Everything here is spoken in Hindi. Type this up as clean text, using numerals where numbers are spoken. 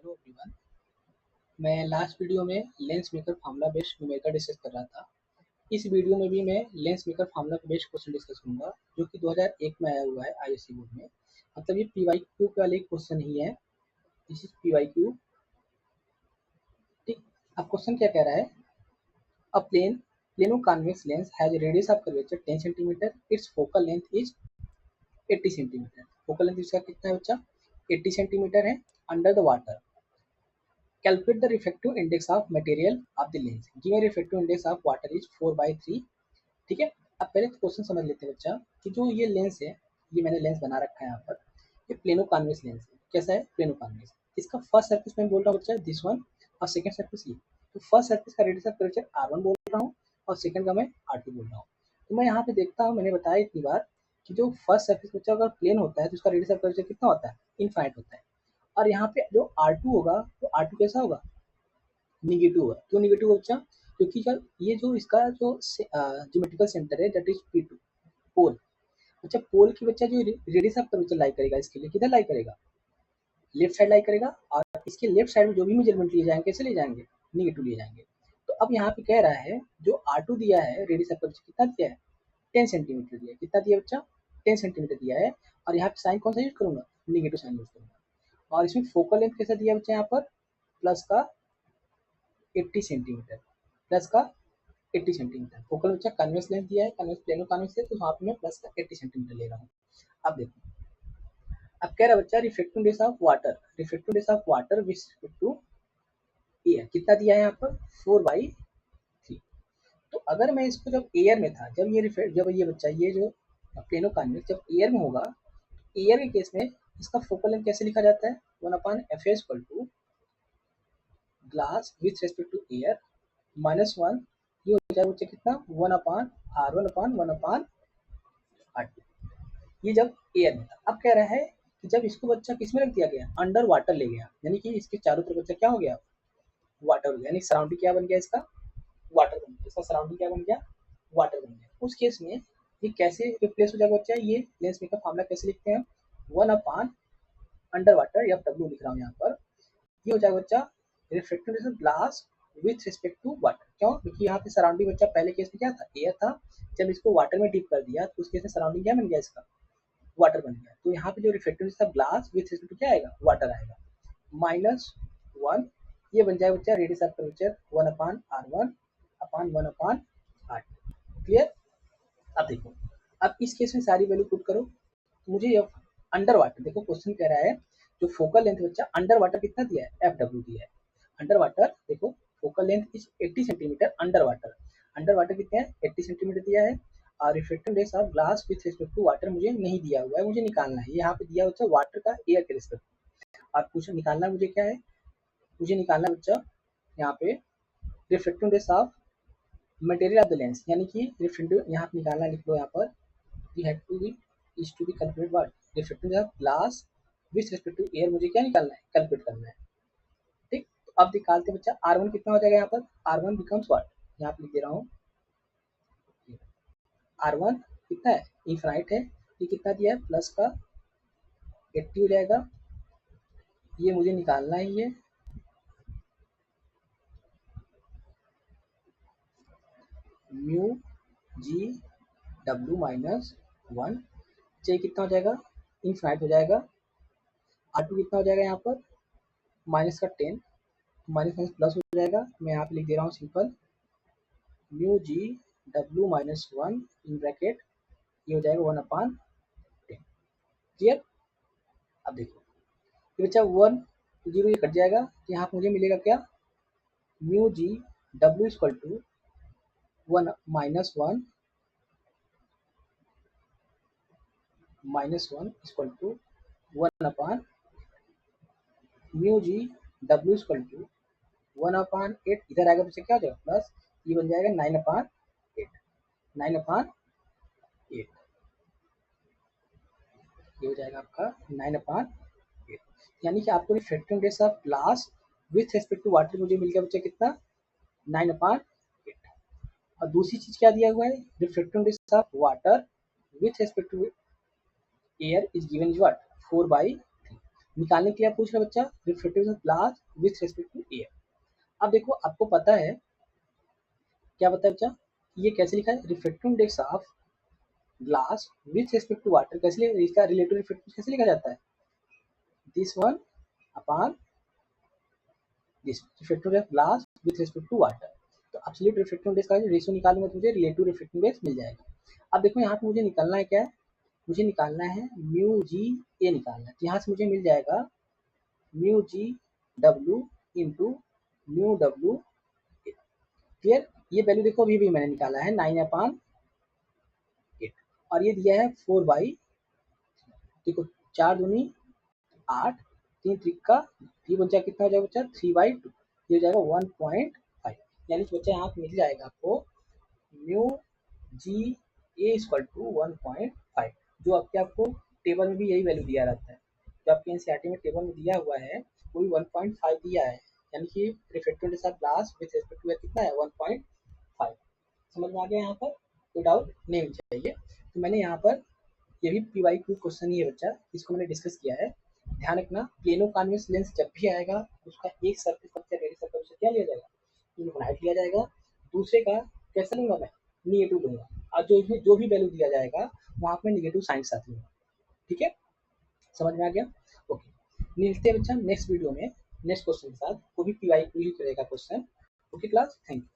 Hello everyone. मैं लास्ट वीडियो में lens maker formula based numerical discuss कर रहा था। इस वीडियो में भी मैं lens maker formula based question discuss करूंगा जो कि 2001 में आया हुआ है आईएससी बोर्ड में। मतलब ये पीवाईक्यू वाले क्वेश्चन ही है। This is PYQ. ठीक। अब क्वेश्चन क्या कह रहा है? A plano convex lens has radius of curvature 10 centimetre, its focal length is 80 centimetre. Focal length इसका कितना है बच्चा? 80 सेंटीमीटर है। Under the water calculate the refractive index of material of the lens given refractive index of water is 4/3। ठीक है। अब पहले क्वेश्चन समझ लेते हैं बच्चा कि जो ये लेंस है, ये मैंने लेंस बना रखा है यहाँ पर। ये प्लेनो कॉन्वेक्स लेंस है। कैसा है? Plano convex. इसका फर्स्ट सर्फेस मैं बोल रहा हूँ बच्चा दिस वन, और सेकंड सर्फेस ये। तो फर्स्ट सर्फेस का रेडियस ऑफ कर्वेचर R1 बोल रहा हूँ और सेकंड का मैं R2 बोल रहा हूँ। तो मैं यहाँ पे देखता हूँ, मैंने बताया इतनी बार कि जो फर्स्ट सर्फेस बच्चा अगर प्लेन होता है तो उसका रेडियस ऑफ कर्वेचर कितना होता है? इनफाइनाइट होता है। और यहाँ पे जो R2 होगा तो R2 कैसा होगा? निगेटिव होगा। क्यों निगेटिव होगा बच्चा? क्योंकि जब ये जो इसका जो ज्योमेट्रिकल सेंटर है दैट इज P2 पोल। अच्छा, पोल की बच्चा जो रेडियस ऑफ कर्वेचर लाई करेगा, इसके लिए किधर लाई करेगा? लेफ्ट साइड लाई करेगा। और इसके लेफ्ट साइड में जो भी मेजरमेंट लिए जाएंगे कैसे लिए जाएंगे? निगेटिव लिए जाएंगे। तो अब यहाँ पे कह रहा है जो R2 दिया है, रेडियस ऑफ कर्वेचर कितना दिया है? 10 सेंटीमीटर दिया है। कितना दिया बच्चा? 10 सेंटीमीटर दिया है। और यहाँ पे साइन कौन सा यूज करूंगा? निगेटिव साइन यूज करूंगा। और इसमें फोकल लेंथ कैसा दिया बच्चा? यहाँ पर प्लस का 80 सेंटीमीटर, प्लस का 80 सेंटीमीटर। फोकल बच्चा कन्वेक्स लेंथ दिया है, कन्वेक्स प्लेनो कन्वेक्स है, तो वहाँ पे मैं प्लस का 80 सेंटीमीटर ले रहा हूँ। अब देखो, अब कह रहा बच्चा reflective index of water, reflective index of water with respect to air कितना दिया है यहाँ पर? 4/3। तो अगर मैं इसको जब एयर में था, जब ये बच्चा ये जो प्लेनो कन्वेक्स जब एयर में होगा, एयर के केस में इसका फोकल लेंथ कैसे लिखा जाता है? 1/F glass with respect to air -1। ये हो जाएगा बच्चे कितना? 1/R1/1/R2। ये जब एयर में था। अब कह रहा है कि जब इसको बच्चा किस में रख दिया गया? अंडर वाटर ले गया, यानी कि इसके चारों तरफ बच्चा क्या हो गया? वाटर हो गया। यानी सराउंडिंग क्या बन गया इसका? वाटर बन गया। इसका सराउंडिंग क्या बन गया? वाटर बन गया। उस केस में ये कैसे रिप्लेस हो जाएगा बच्चा? ये लेंस मेकर फॉर्मूला कैसे लिखते हैं? 1/अंडर वाटर, या W लिख रहा हूँ यहाँ पर। ये हो जाएगा बच्चा reflective index of glass with respect to water. क्यों? क्योंकि यहाँ पे सराउंडिंग बच्चा पहले केस में क्या था? एयर था। जब इसको वाटर में डिप कर दिया तो उस केस में सराउंडिंग क्या बन गया इसका? वाटर बन गया। तो यहाँ पे जो reflective index of glass with respect to क्या आएगा? वाटर आएगा। -1। ये बन जाएगा बच्चा radius of curvature 1/R1/1/R2। Clear? अब देखो, अब इस केस में सारी वैल्यू पुट करो। मुझे ये अंडर वाटर, देखो क्वेश्चन कह रहा है जो फोकल लेंथ बच्चा अंडर वाटर कितना दिया है? FW दिया है। अंडर वाटर देखो, focal length is 80 centimetre under water. Under water कितने हैं? 80 सेंटीमीटर दिया है। और reflective index of glass with respect to water मुझे नहीं दिया हुआ है, मुझे निकालना है। यहाँ पे दिया बच्चा वाटर का एयर के रिस्पेक्ट। और कुछ निकालना मुझे क्या है? मुझे निकालना बच्चा यहाँ पे reflective index of material of the lens, यानी कि रिफ्लेक्टिव यहाँ पे निकालना, लिख लो यहाँ पर we have to be is to be calculate what? Reflective index of glass with respect to air मुझे क्या निकालना है? कैलकुलेट करना है। ठीक। तो अब निकालते बच्चा R1 कितना हो जाएगा यहाँ पर? R1 becomes what? यहाँ पे लिख दे रहा हूँ। R1 कितना है? इनफाइनाइट है। ये कितना दिया है? प्लस का 80 हो जाएगा। ये मुझे निकालना है। ये म्यू जी डब्ल्यू -1 चाहिए, कितना हो जाएगा? इनफाइनाइट हो जाएगा। R2 कितना हो जाएगा यहाँ पर? माइनस का 10, माइनस माइनस प्लस हो जाएगा। मैं यहाँ पे लिख दे रहा हूँ simple mu G W -1 in bracket, ये हो जाएगा 1/10। क्लियर? अब देखो, ये बच्चा 1 0 ये कट जाएगा, तो यहाँ पे मुझे मिलेगा क्या? Mu G W equal to 1 -1 equal to 1/, mu G W equal to 1/8। इधर आएगा बच्चा क्या हो जाएगा? प्लस, ये बन जाएगा 9/8। 9/8 ये हो जाएगा आपका 9/8। यानी कि आपको reflective index of glass with respect to water मुझे मिल गया बच्चा कितना? 9/8। और दूसरी चीज क्या दिया हुआ है? Reflective index of water with respect to air is given is what? 4/3। निकालने के लिए आप पूछ रहे बच्चा refractive glass with respect to air. अब देखो आपको पता है क्या पता है बच्चा, ये कैसे लिखा है, refractive index of glass with respect to water कैसे, इसका रिलेटिव रिफ्रेक्टिव कैसे लिखा जाता है, this one upon this refractive index glass with respect to water. तो एब्सोल्यूट रिफ्रेक्टिव इंडेक्स का रेशियो निकालूंगा तो मुझे रिलेटिव रिफ्रेक्टिव इंडेक्स मिल जाएगा। अब देखो यहाँ पे मुझे निकालना है क्या है, मुझे निकालना है म्यू जी ए निकालना है। तो यहाँ से मुझे मिल जाएगा mu G W into mu W. Clear, ये वैल्यू देखो अभी भी मैंने निकाला है 9/8 और ये दिया है 4/, देखो 4 दूनी 8, 3 त्रिका 3 बचा कितना हो जाएगा बच्चा 3/2, ये हो जाएगा 1.5। यानी कि बच्चा यहाँ पे मिल जाएगा आपको mu G A equal to 1.5, जो आपको टेबल में भी यही वैल्यू दिया रहता है, जो आपके एनसीईआरटी में टेबल में दिया हुआ है वो भी 1.5 दिया है। यानी कि रिफ्लेक्टिव के साथ ग्लास विथ रिस्पेक्ट टू कितना है 1.5। समझ में आ गया यहाँ पर, कोई डाउट नहीं होना चाहिए। तो मैंने यहाँ पर ये भी पी वाई क्यू क्वेश्चन ही है बच्चा, इसको मैंने डिस्कस किया है। ध्यान रखना प्लेनो कॉन्वेक्स लेंस जब भी आएगा उसका एक सर्फेस सबसे रेडी सर्फेस से क्या लिया जाएगा, इनफिनाइट लिया जाएगा। दूसरे का कैसा लूंगा मैं, निगेटिव लूंगा, और जो भी वैल्यू दिया जाएगा वहाँ पे निगेटिव साइन साथ लूंगा। ठीक है, समझ में आ गया। ओके, मिलते हैं बच्चा नेक्स्ट वीडियो में नेक्स्ट क्वेश्चन के साथ, वो भी पी वाई क्यू ही करेगा question. Okay class, thank you.